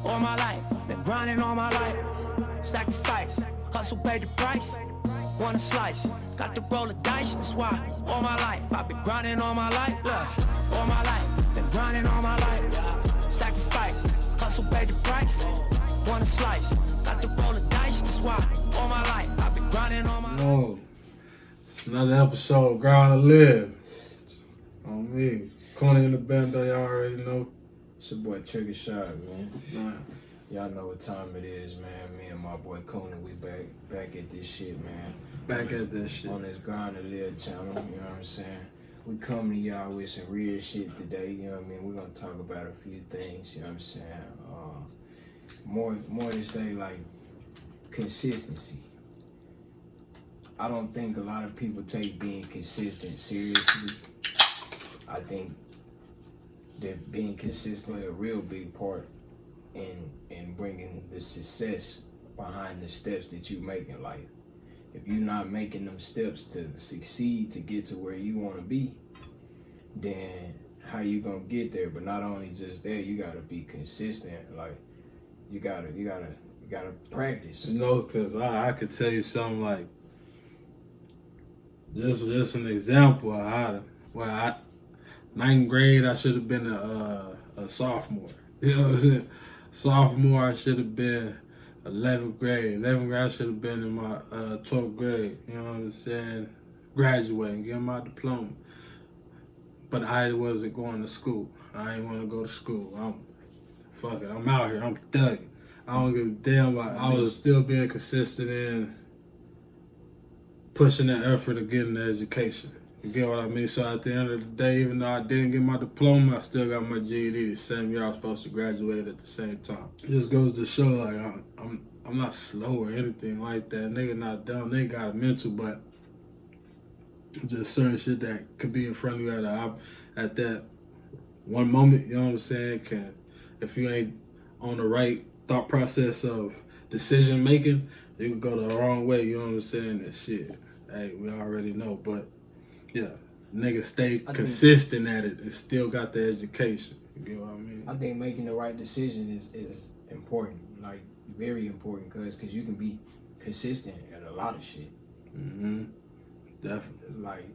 all my life. Been grinding all my life. Sacrifice, hustle paid the price. Want a slice, got to roll the dice. That's why all my life I've been grinding all my life. Look, all my life, been grinding all my life. Sacrifice, hustle paid the price. Want a slice, got to roll the dice. That's why all my life I've been grinding all my life. Oh, another episode, Grind to Live. On me. Cooney in the band, though, y'all already know. It's your boy TriggaShadd, man. Y'all know what time it is, man. Me and my boy Cooney, we back at this shit, man. Back at this shit. On this Grind to Live channel, you know what I'm saying? We come to y'all with some real shit today, you know what I mean? We're gonna talk about a few things, you know what I'm saying? More to say, like, consistency. I don't think a lot of people take being consistent seriously. I think that being consistent is a real big part in bringing the success behind the steps that you make in life. If you're not making them steps to succeed, to get to where you want to be, then how you gonna get there? But not only just that, you gotta be consistent. Like you gotta practice. You know, cause I could tell you something like just an example of how to, ninth grade I should have been a sophomore. You know what I'm saying? Sophomore I should have been 11th grade. 11th grade I should have been in my 12th grade. You know what I'm saying? Graduating, getting my diploma. But I wasn't going to school. I didn't want to go to school. I'm out here. I'm thugging. I don't give a damn. I was still being consistent in pushing that effort of getting the education. You get what I mean? So at the end of the day, even though I didn't get my diploma, I still got my GED the same year I was supposed to graduate at the same time. It just goes to show, like, I'm not slow or anything like that. Nigga not dumb. They got a mental, but just certain shit that could be in front of you at that one moment, you know what I'm saying? If you ain't on the right thought process of decision making, you can go the wrong way, you know what I'm saying? That shit, hey, we already know, but yeah, niggas stay consistent at it and still got the education. You know what I mean? I think making the right decision is important, like very important, cause you can be consistent at a lot of shit. Mm-hmm. Definitely. Like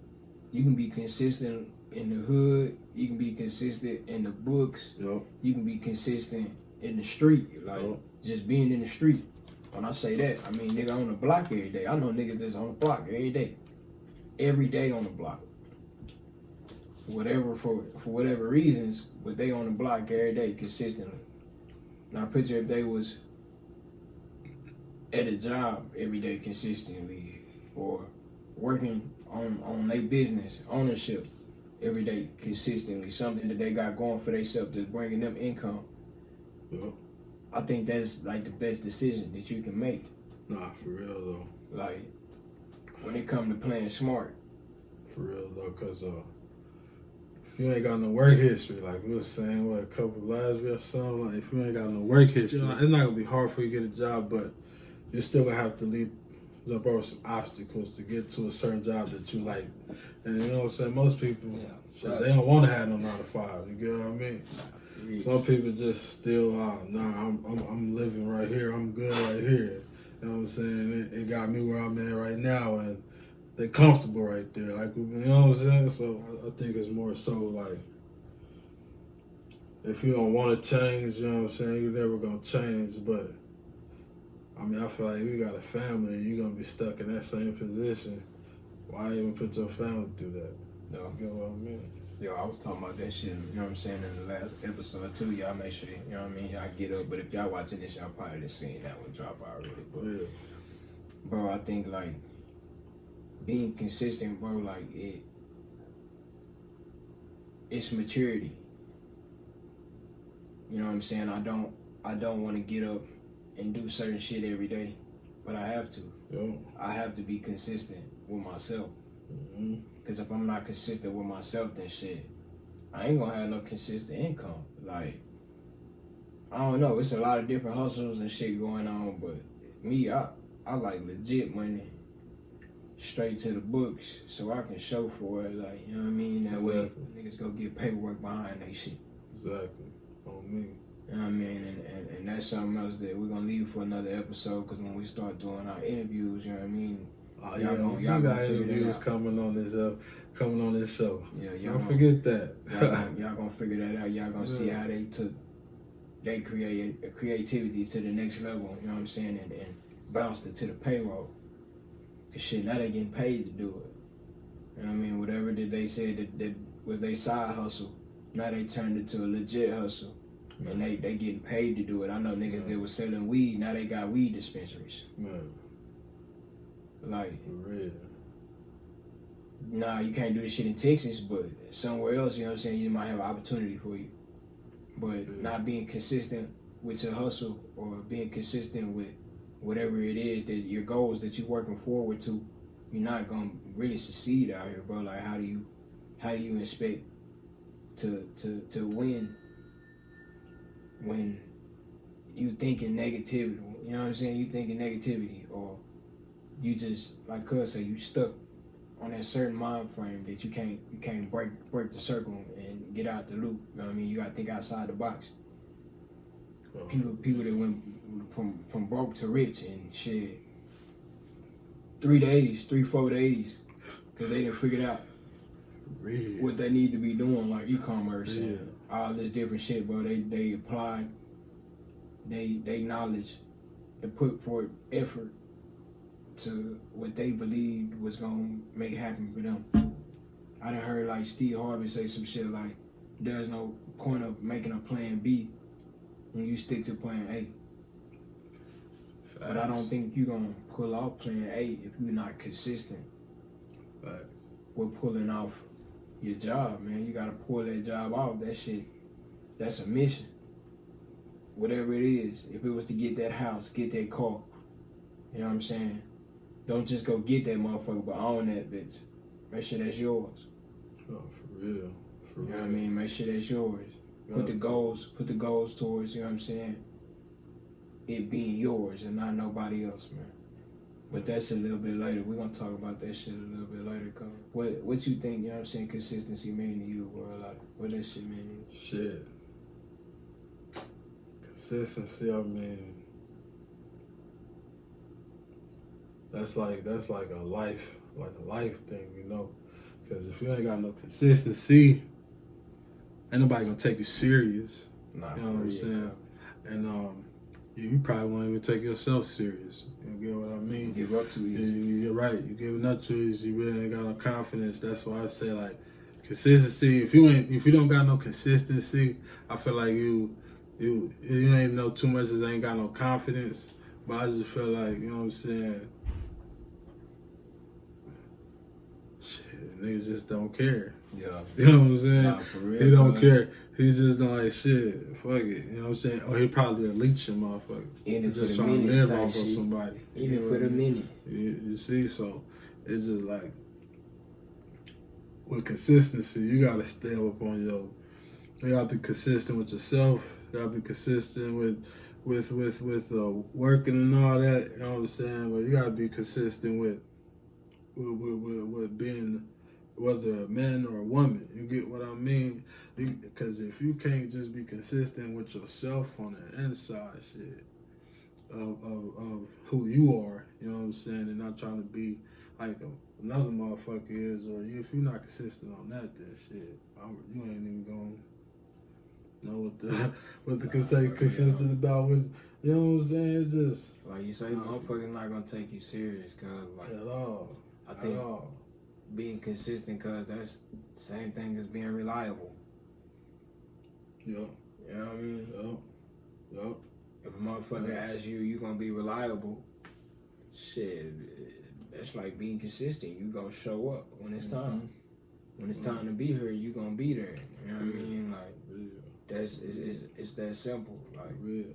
you can be consistent in the hood, you can be consistent in the books, yep. You can be consistent in the street, like just being in the street. When I say that, I mean nigga on the block every day. I know niggas that's on the block every day on the block. For whatever reasons, but they on the block every day consistently. Now picture if they was at a job every day consistently, or working on their business ownership every day consistently, something that they got going for themselves that's bringing them income. Yep. I think that's like the best decision that you can make. Nah, for real though. Like when it comes to playing smart. For real though, cause if you ain't got no work history, like we was saying, a couple last week or something, like if you ain't got no work history, it's not gonna be hard for you to get a job, but you're still gonna have to jump over some obstacles to get to a certain job that you like. And you know what I'm saying? Most people, they don't want to have no 9 to 5. You get what I mean? Some people just still, I'm living right here. I'm good right here. You know what I'm saying? It got me where I'm at right now, and they're comfortable right there. Like, you know what I'm saying? So I think it's more so like, if you don't want to change, you know what I'm saying, you're never going to change. But I mean, I feel like if you got a family and you're going to be stuck in that same position, why even put your family through that? No. You know what I mean? Yo, I was talking about that shit, you know what I'm saying, in the last episode too. Y'all make sure, you know what I mean, y'all get up. But if y'all watching this, y'all probably just seen that one drop already. But, yeah. Bro, I think, like, being consistent, bro, like, it's maturity. You know what I'm saying? I don't want to get up and do certain shit every day, but I have to. Yo. I have to be consistent with myself. Mm-hmm. Because if I'm not consistent with myself, then shit, I ain't gonna have no consistent income. Like, I don't know, it's a lot of different hustles and shit going on, but me, I like legit money straight to the books so I can show for it, like, you know what I mean? That way niggas go get paperwork behind that shit. Exactly. On me. You know what I mean? And that's something else that we're gonna leave for another episode. Cause when we start doing our interviews, you know what I mean. Oh, y'all got interviews coming on this show. Yeah, y'all don't forget that. y'all gonna figure that out. Y'all gonna see how they took they creativity to the next level. You know what I'm saying, and bounced it to the payroll. Cause shit, now they getting paid to do it. You know what I mean? Whatever that they said that was their side hustle, now they turned it to a legit hustle. And they getting paid to do it. I know niggas that was selling weed, now they got weed dispensaries. Man. Like, for real. Nah, you can't do this shit in Texas, but somewhere else, you know what I'm saying, you might have an opportunity for you. But not being consistent with your hustle or being consistent with whatever it is that your goals that you're working forward to, you're not gonna really succeed out here, bro. Like, how do you expect to win when you thinking negativity? You know what I'm saying? You thinking negativity, or you just, like Cuz said, you stuck on that certain mind frame that you can't break the circle and get out the loop. You know what I mean? You gotta think outside the box. People that went from broke to rich and shit, 4 days, because they didn't figure out what they need to be doing, like e-commerce and all this different shit, bro. They applied they knowledge and put forth effort to what they believed was gonna make it happen for them. I done heard like Steve Harvey say some shit like, there's no point of making a plan B when you stick to plan A. But I don't think you're gonna pull off plan A if you're not consistent with pulling off your job, man. You gotta pull that job off. That shit, that's a mission. Whatever it is, if it was to get that house, get that car, you know what I'm saying? Don't just go get that motherfucker, but own that bitch. Make sure that's yours. Oh, for real. You know what I mean? Make sure that's yours. Put the goals towards, you know what I'm saying, it being yours and not nobody else, man. But that's a little bit later. We're gonna talk about that shit a little bit later, cuz. What you think, you know what I'm saying, consistency mean to you, bro? Like, what that shit mean to you? Shit. Consistency, I mean, that's like a life thing, you know? Because if you ain't got no consistency, ain't nobody gonna take you serious. Nah, you know what I'm saying? And you probably won't even take yourself serious. You get what I mean? Give up too easy. You're right. You giving up too easy. You really ain't got no confidence. That's why I say, like, consistency. If you don't got no consistency, I feel like you ain't know too much. As ain't got no confidence. But I just feel like, you know what I'm saying? Shit, niggas just don't care. Yeah. You know what I'm saying? Nah, for real, he don't care. He just don't like shit. Fuck it. You know what I'm saying? Or he probably a leeching motherfucker. Even for just the trying to minute live off of shit. somebody. Even for the minute. You see? So it's just like, with consistency, you gotta stay up on you gotta be consistent with yourself. You gotta be consistent with working and all that. You know what I'm saying? But you gotta be consistent with being, whether a man or a woman. You get what I mean? Because if you can't just be consistent with yourself on the inside shit of who you are, you know what I'm saying, and not trying to be like another motherfucker is, or if you're not consistent on that, then shit, you ain't even gonna know what the consistent about with. You know what I'm saying? It's just like you say, motherfuckers not gonna take you serious, cuz like at all. I think being consistent, cuz that's the same thing as being reliable. Yeah. You know what I mean? Yep. If a motherfucker asks you gonna be reliable, shit, that's like being consistent. You gonna show up when it's time. When it's time to be here, you gonna be there. You know what I mean? Like, it's that simple. Like, real.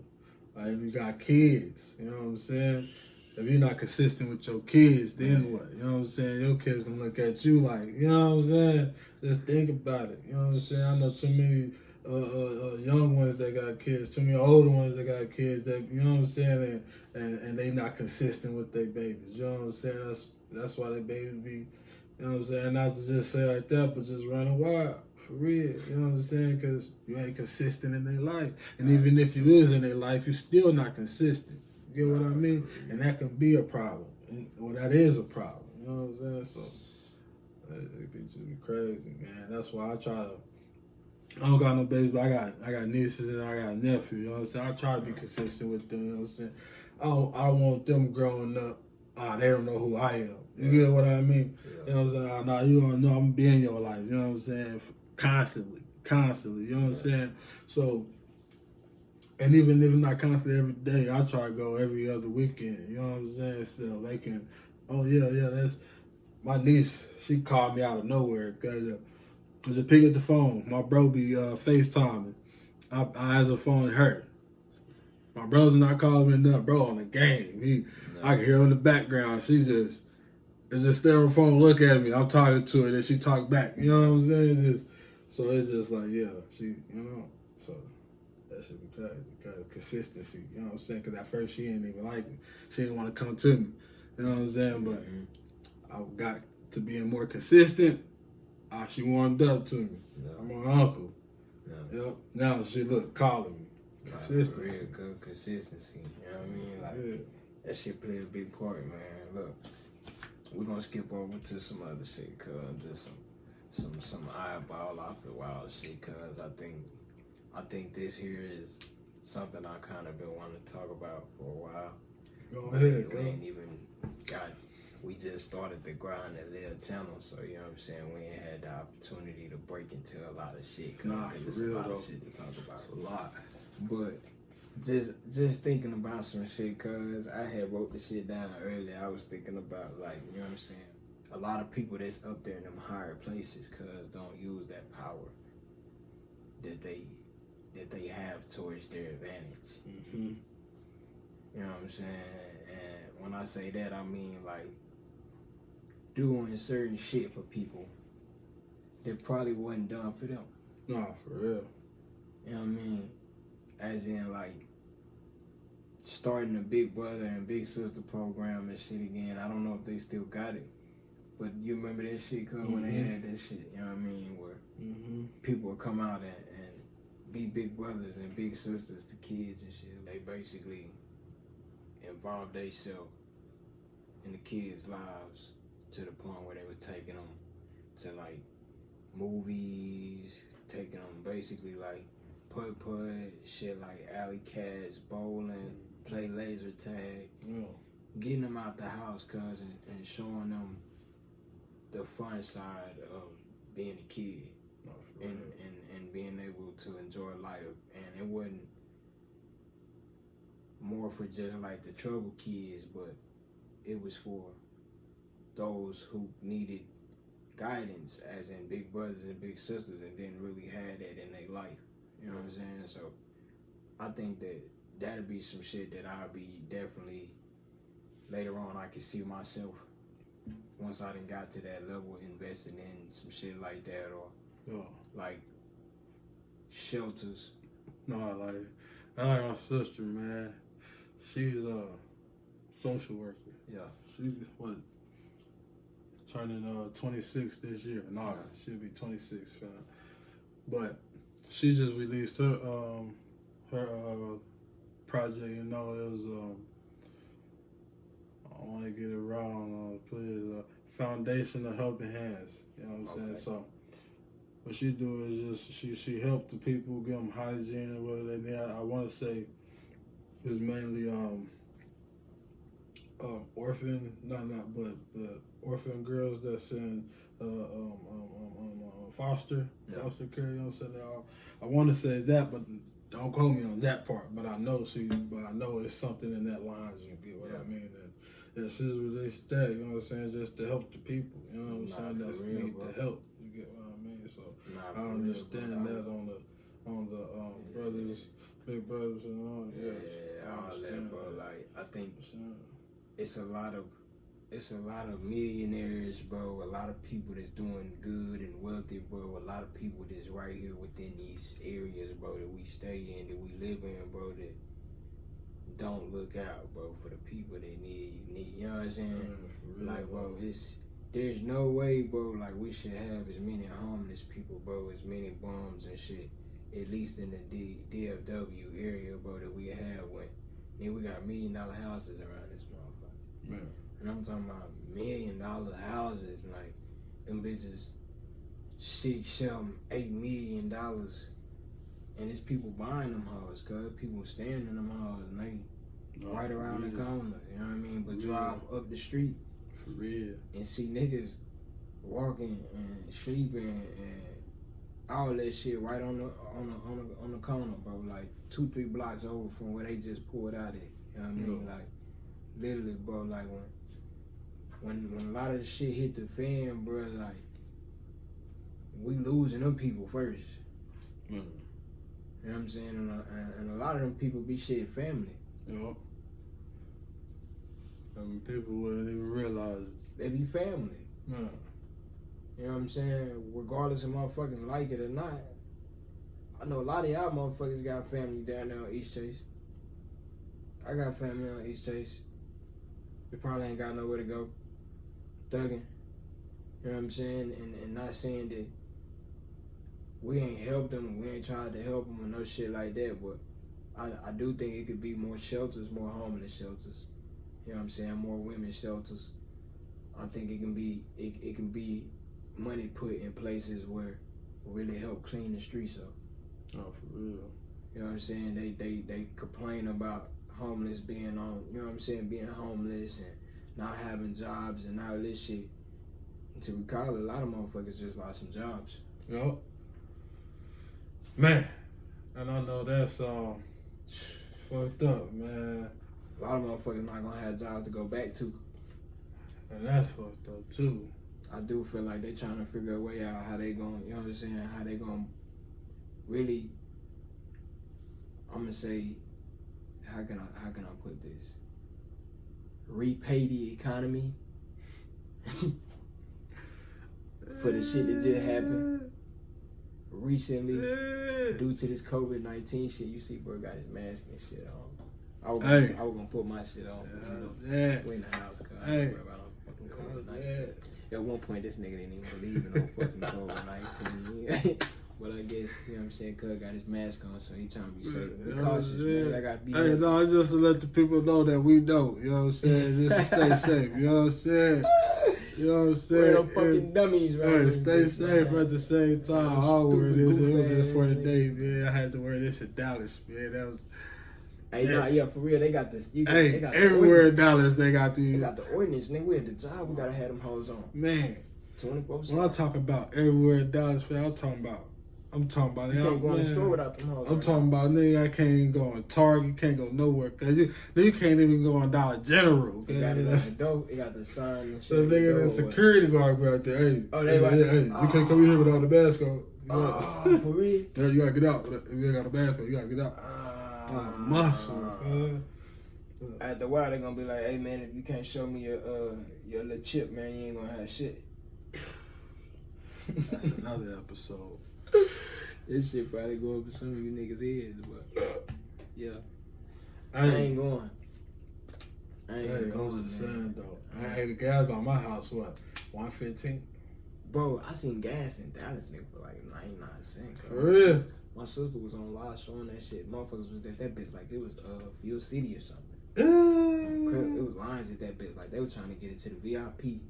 Like, if you got kids, you know what I'm saying? If you're not consistent with your kids, then what? You know what I'm saying? Your kids gonna look at you like, you know what I'm saying? Just think about it. You know what I'm saying? I know too many young ones that got kids, too many older ones that got kids that, you know what I'm saying, and they not consistent with their babies. You know what I'm saying? That's why their babies be, you know what I'm saying? Not to just say like that, but just running wild. For real, you know what I'm saying? Because you ain't consistent in their life. And even if you is in their life, you still not consistent. You get what I mean? And that can be a problem. Well, that is a problem. You know what I'm saying? So, it be just be crazy, man. That's why I try to, I don't got no babies, but I got nieces and I got a nephew, you know what I'm saying? I try to be consistent with them, you know what I'm saying? I don't want them growing up, they don't know who I am. You get what I mean? Yeah. You know what I'm saying? Nah, you don't know I'm be in your life, you know what I'm saying? Constantly, you know what I'm saying? So, and even if not constantly every day, I try to go every other weekend, you know what I'm saying? So they can, that's, my niece, she called me out of nowhere because was a pick up the phone. My bro be FaceTiming. I answer the phone and her. My brother not calling me nothing, bro, on the game. I can hear her in the background. She just, it's just stay on the phone, look at me. I'm talking to her, then she talk back. You know what I'm saying? So it's just like, yeah, she, you know. So that should be crazy because consistency. You know what I'm saying? Because at first she didn't even like me. She didn't want to come to me. You know what I'm saying? But I got to being more consistent. She warmed up to me. Yeah. I'm her uncle. Yeah. Yep. Now she calling me. Consistency. Real good consistency. You know what I mean? Like that shit play a big part, man. Look, we're gonna skip over to some other shit, cause just some eyeball off the wall shit, cause I think this here is something I kind of been wanting to talk about for a while. Go ahead. We ain't even got. We just started the grind at their channel, so you know what I'm saying. We ain't had the opportunity to break into a lot of shit. Nah, for real, a lot though. of shit to talk about. It's a lot. But just thinking about some shit, cause I had wrote the shit down earlier. I was thinking about, like, you know what I'm saying. A lot of people that's up there in them higher places, cause don't use that power that they have towards their advantage. Mm-hmm. You know what I'm saying? And when I say that, I mean like doing certain shit for people that probably wasn't done for them. Nah, for real. You know what I mean? As in, like, starting a Big Brother and Big Sister program and shit again. I don't know if they still got it. But you remember that shit, cause when they had that shit, you know what I mean? Where people would come out and be big brothers and big sisters to kids and shit. They basically involved themselves in the kids' lives to the point where they was taking them to, like, movies, taking them basically, like, put shit like alley cats, bowling, play laser tag, getting them out the house, cuz, and showing them the fun side of being a kid and being able to enjoy life. And it wasn't more for just like the trouble kids, but it was for those who needed guidance, as in big brothers and big sisters, and didn't really have that in their life. You know what I'm saying? So I think that'd be some shit that I'll be definitely later on. I could see myself once I done got to that level investing in some shit like that, or like shelters. No, I like my sister, man. She's a social worker. Yeah. She's turning 26 this year. No, she'll be 26, fam. But she just released her project. You know, it was I want to get it wrong. Put it Foundation of Helping Hands. You know what I'm saying? So what she do is just she help the people, give them hygiene and whatever they need. I want to say it's mainly orphan orphan girls that's in foster care. You know what I'm saying? I want to say that, but don't quote me on that part. But I know it's something in that line. You get what I mean? And she's released that. You know what I'm saying? Just to help the people. You know what I'm saying? That's need the help. You get what I mean? So I understand that on the brothers, big brothers, and all. All that, bro. Like, I think it's a lot of millionaires, bro. A lot of people that's doing good and wealthy, bro. A lot of people that's right here within these areas, bro, that we stay in, that we live in, bro, that don't look out, bro, for the people they need. You know what I'm saying? Like, bro, there's no way, bro, like we should have as many homeless people, bro, as many bums and shit, at least in the DFW area, bro, that we have when we got $1 million houses around this motherfucker. Man. And I'm talking about $1 million houses, like them bitches $6, $7, $8 million. And it's people buying them hoes, cause people staying in them hoes and they right around the corner, you know what I mean? But drive up the street for real and see niggas walking and sleeping and all that shit right on the corner, bro. Like 2-3 blocks over from where they just pulled out at. You know what I mean? Like literally, bro. Like when a lot of the shit hit the fan, bro. Like we losing them people first. You know what I'm saying? And a lot of them people be shit family. Yup. I mean, people wouldn't even realize it. They be family. Man. You know what I'm saying? Regardless of motherfuckers like it or not. I know a lot of y'all motherfuckers got family down there on East Chase. I got family on East Chase. They probably ain't got nowhere to go. Thugging. You know what I'm saying? And not saying that we ain't helped them, we ain't tried to help them or no shit like that, but I do think it could be more shelters, more homeless shelters. You know what I'm saying? More women's shelters. I think it can be money put in places where really help clean the streets up. Oh, for real. You know what I'm saying? They complain about homeless being on, you know what I'm saying, being homeless and not having jobs and all this shit. And to recall, a lot of motherfuckers just lost some jobs. Yup. Man, and I know that's fucked up, man. A lot of motherfuckers not gonna have jobs to go back to. And that's fucked up too. I do feel like they trying to figure a way out how they gonna, you know what I'm saying, how they gonna really, I'm gonna say, how can I put this? Repay the economy for the shit that just happened recently due to this COVID-19 shit. You see, bro got his mask and shit on. I was gonna put my shit on. We in the house, cause I don't worry about no fucking COVID-19. At one point, this nigga didn't even believe in no fucking COVID-19. But I guess, you know what I'm saying, cuz got his mask on, so he trying to be safe. Be cautious, man. I gotta be Hey, no, it's just to let the people know that we know, you know what I'm saying? Just to stay safe, you know what I'm saying? You know what I'm saying? We're no fucking dummies, right? Hey, stay safe at the same time. I'll wear this. It was just for the day, man. I had to wear this in Dallas, man. That was... Hey, nah, yeah, for real, they got this. Hey, everywhere in Dallas, they got these. They got the ordinance, nigga. We at the job, we gotta have them hoes on. Man. 24/7. When I talk about everywhere in Dallas, man, I'm talking about. You can't go in the store without them hoes. I'm talking about, nigga, I can't even go on Target, can't go nowhere. Cause you can't even go on Dollar General. It got it on the door, it got the sign and shit. So nigga, the security guard be out there, hey, hey, you can't come in here without the mask on. Oh, for real? Yeah, you gotta get out. If you ain't got a mask on, you gotta get out. Muscle. After a while, they're gonna be like, hey man, if you can't show me your little chip, man, you ain't gonna have shit. That's another episode. This shit probably go over some of you niggas' heads, but yeah. I Hey, ain't going. I ain't going, I'm just man. saying though. Hey, the gas by my house, what, $1.15? Bro, I seen gas in Dallas, nigga, for like 99 cents. For real? My sister was on live showing that shit. Motherfuckers was at that bitch like it was Fuel City or something. It was lines at that bitch. Like they were trying to get it to the VIP.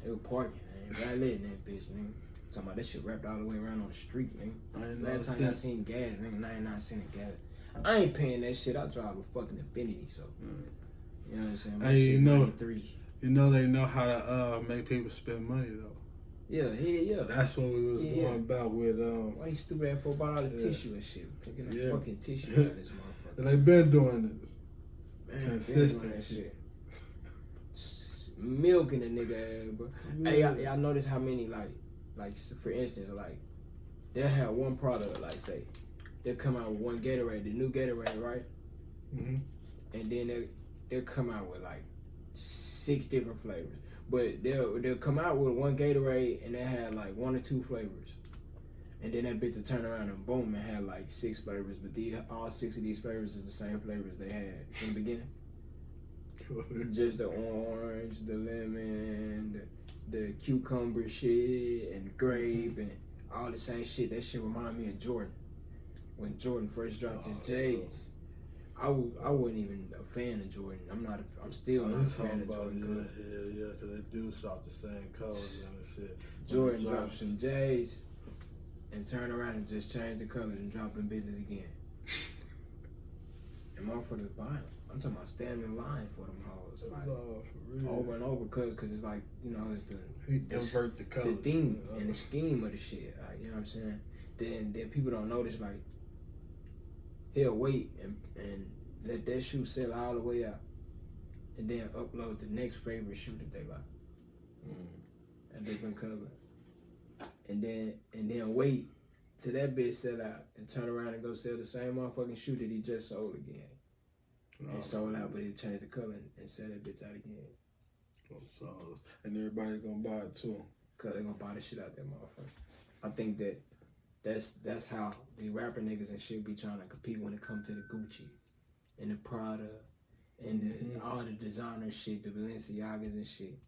They were parking, man. Valet in that bitch, nigga. Talking about that shit wrapped all the way around on the street, nigga. Last time I seen gas, nigga, 99 cents a gas. I ain't paying that shit. I drive a fucking Infinity, so you know what I'm saying? My Hey, shit you know, 93. you know they know how to make people spend money though. Yeah, yeah. That's what we was going about with Why you stupid ass for about all the tissue and shit? Picking that fucking tissue out of this motherfucker. And they been doing this. Man, Consistency. Milking a nigga ass, bro. Hey, y'all notice how many like for instance, like they'll have one product, like say they'll come out with one Gatorade, the new Gatorade, right? Mm-hmm. And then they'll come out with like 6 different flavors. But they'll come out with one Gatorade and they have like 1 or 2 flavors. And then that bitch will turn around and boom and have like 6 flavors. But all 6 of these flavors is the same flavors they had in the beginning. Just the orange, the lemon, the cucumber shit and grape and all the same shit. That shit remind me of Jordan. When Jordan first dropped his J's, I wasn't even a fan of Jordan. I'm still not a fan of Jordan. Yeah, because they do shop the same colors and shit. Jordan dropped some J's and turn around and just change the colors and drop them bitches again. And motherfuckers buy them. I'm talking about standing in line for them hoes, like over and over, cause it's like, you know, it's invert the color, the theme and the scheme of the shit. Like, you know what I'm saying? Then people don't notice, like, he'll wait and let that shoe sell all the way out, and then upload the next favorite shoe that they like, a different color, and then wait till that bitch sell out and turn around and go sell the same motherfucking shoe that he just sold again. And sold out, but he changed the color and sell that bitch out again. And everybody gonna buy it too. Cause they gonna buy the shit out that motherfucker. I think that's how the rapper niggas and shit be trying to compete when it comes to the Gucci and the Prada and all the designer shit, the Balenciagas and shit.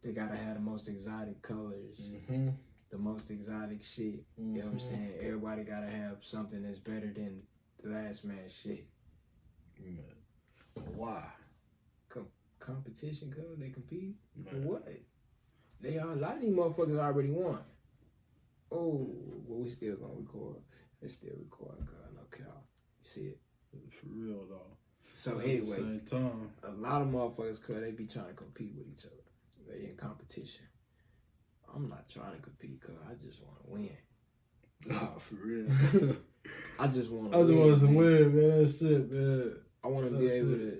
They gotta have the most exotic colors, the most exotic shit. You know what I'm saying? Everybody gotta have something that's better than the last man's shit. Why? Competition, cause they compete. For what? A lot of these motherfuckers already won. Oh, well, we still gonna record. It's still recording, cause I know Cal. You see it? For real though. So anyway, same time, a lot of motherfuckers, cause they be trying to compete with each other. They in competition. I'm not trying to compete, cause I just want to win. Nah, for real. I just want to win, man. That's it, man. I want to be able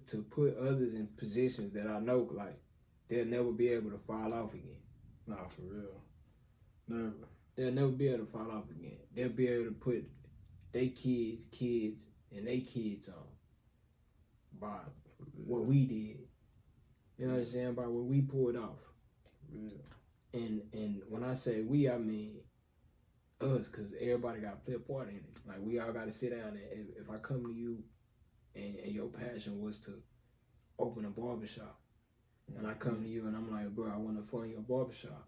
to put others in positions that I know, like, they'll never be able to fall off again. Nah, for real. Never. They'll never be able to fall off again. They'll be able to put their kids, and their kids on by what we did. You know what I'm saying? By what we pulled off. Yeah. And when I say we, I mean us, because everybody got to play a part in it. Like, we all got to sit down and if I come to you and your passion was to open a barbershop, and I come to you and I'm like, bro, I want to fund your barbershop.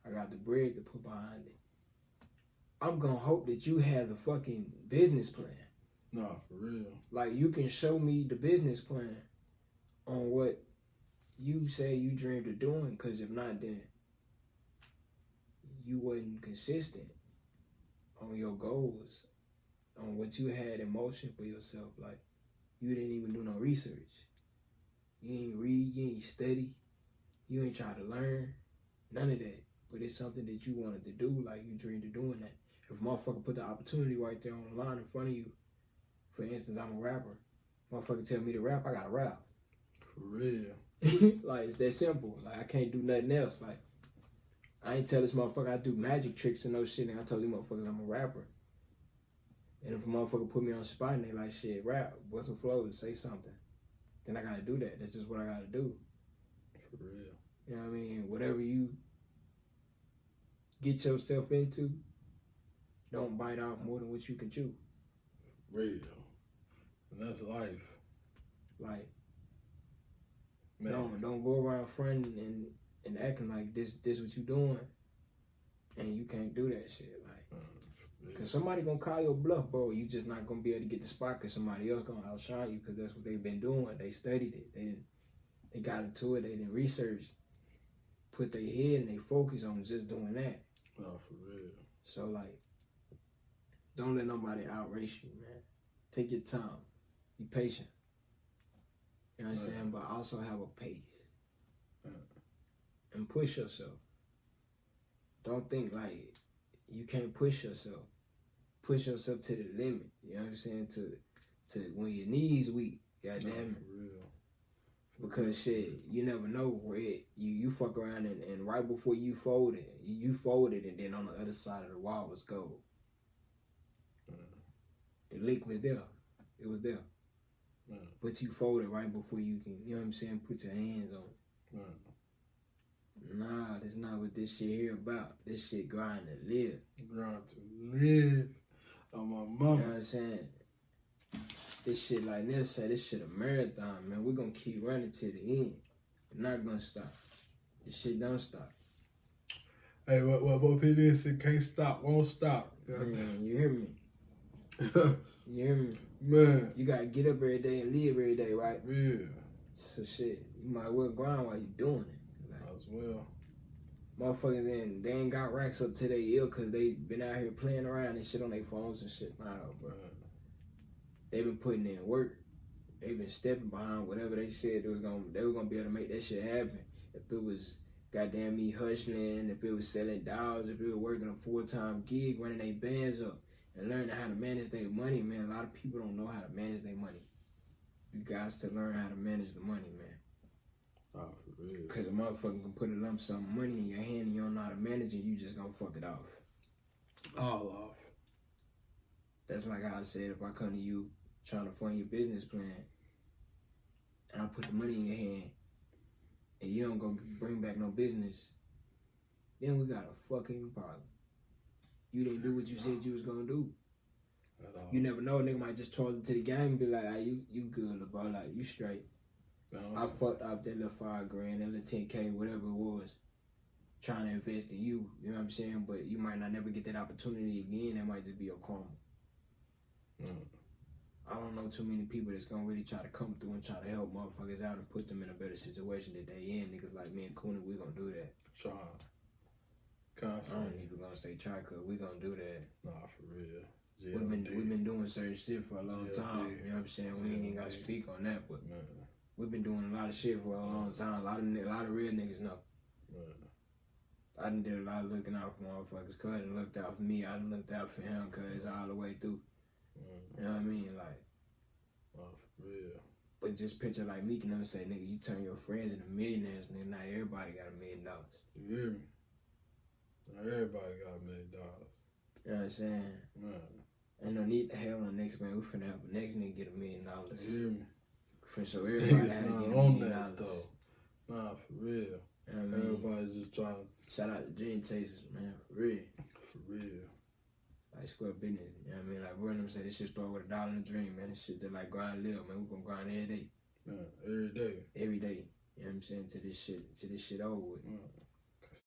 I got the bread to put behind it. I'm going to hope that you have the fucking business plan. Nah, for real. Like, you can show me the business plan on what you say you dreamed of doing, because if not, then you wasn't consistent on your goals, on what you had in motion for yourself. Like, you didn't even do no research. You ain't read, you ain't study, you ain't try to learn, none of that. But it's something that you wanted to do, like you dreamed of doing that. If a motherfucker put the opportunity right there on the line in front of you, for instance, I'm a rapper, motherfucker tell me to rap, I gotta rap. For real. Like, it's that simple. Like, I can't do nothing else. Like, I ain't tell this motherfucker I do magic tricks and no shit, and I told these motherfuckers I'm a rapper. And if a motherfucker put me on the spot and they like, shit, rap, what's some flows, say something, then I gotta do that. That's just what I gotta do. For real. You know what I mean? Whatever you get yourself into, don't bite off more than what you can chew. Real. And that's life. Like, man. Don't go around fronting and acting like this what you doing, and you can't do that shit. Like, cause somebody gonna call your bluff, bro. You just not gonna be able to get the spot, cause somebody else gonna outshine you, cause that's what they've been doing. They studied it. They got into it. They didn't research, put their head and they focus on just doing that. No, for real. So, like, don't let nobody outrace you, man. Take your time. Be patient. You know what I'm saying? But also have a pace. And push yourself. Don't think like you can't push yourself. Push yourself to the limit. You know what I'm saying? To when your knees weak. Goddamn it. Real. Because shit, you never know where you fuck around and right before you folded, and then on the other side of the wall was gold. The lick was there. It was there. But you folded right before you can, you know what I'm saying, put your hands on it. Nah, that's not what this shit here about. This shit grind to live. Grind to live. On my mama. You know what I'm saying? This shit, like Nip said, this shit a marathon, man. We're gonna keep running to the end. We're not gonna stop. This shit don't stop. Hey, what PD said, can't stop, won't stop. Man, you hear me? You hear me? Man. You gotta get up every day and live every day, right? Yeah. So shit, you might well grind while you doing it. Like, As well. motherfuckers they ain't got racks up till they ill because they been out here playing around and shit on their phones and shit. Nah, bro. They been putting in work. They been stepping behind whatever they said they were gonna be able to make that shit happen. If it was goddamn me hustling, if it was selling dolls, if it was working a full-time gig, running their bands up and learning how to manage their money, man. A lot of people don't know how to manage their money. You guys to learn how to manage the money, man. Oh, for real. Because a motherfucker can put a lump sum of money in your hand and you don't know how to manage it, you just gonna fuck it off. All off. That's like how I said, if I come to you trying to fund your business plan and I put the money in your hand and you don't go bring back no business, then we got a fucking problem. You didn't do what you said you was gonna do. You never know, a nigga might just toss it to the game and be like, you good, bro, like, you straight. I fucked up that little $5 grand, that little 10K, whatever it was, trying to invest in you, you know what I'm saying? But you might not never get that opportunity again, that might just be your karma. I don't know too many people that's gonna really try to come through and try to help motherfuckers out and put them in a better situation that they in. Niggas like me and Cooney, we gonna do that. Try. I ain't even gonna say try, cause we gonna do that. Nah, for real. We've been doing certain shit for a long time. You know what I'm saying? We ain't even gotta speak on that, but we've been doing a lot of shit for a long time. A lot of real niggas know. I done did a lot of looking out for motherfuckers. Cuz done looked out for me. I done looked out for him, cuz all the way through. You know what I mean? Like, oh, for real. But just picture like me can never say, nigga, you turn your friends into millionaires, nigga. Not everybody got $1 million. You hear me? Not everybody got $1 million. You know what I'm saying? Man. Ain't no need to hell on the next man. We finna help the next nigga get $1 million. You hear me? So everybody had to get $1 million. Nah, for real. You know what I mean? Everybody's just trying to... Shout out to Dream Chasers, man. For real. For real. Like square business. You know what I mean? Like, we're them say this shit start with $1 in a dream, man. This shit just like grind live, man. We gonna grind every day. Yeah, every day. Every day. You know what I'm saying? Till this shit over with.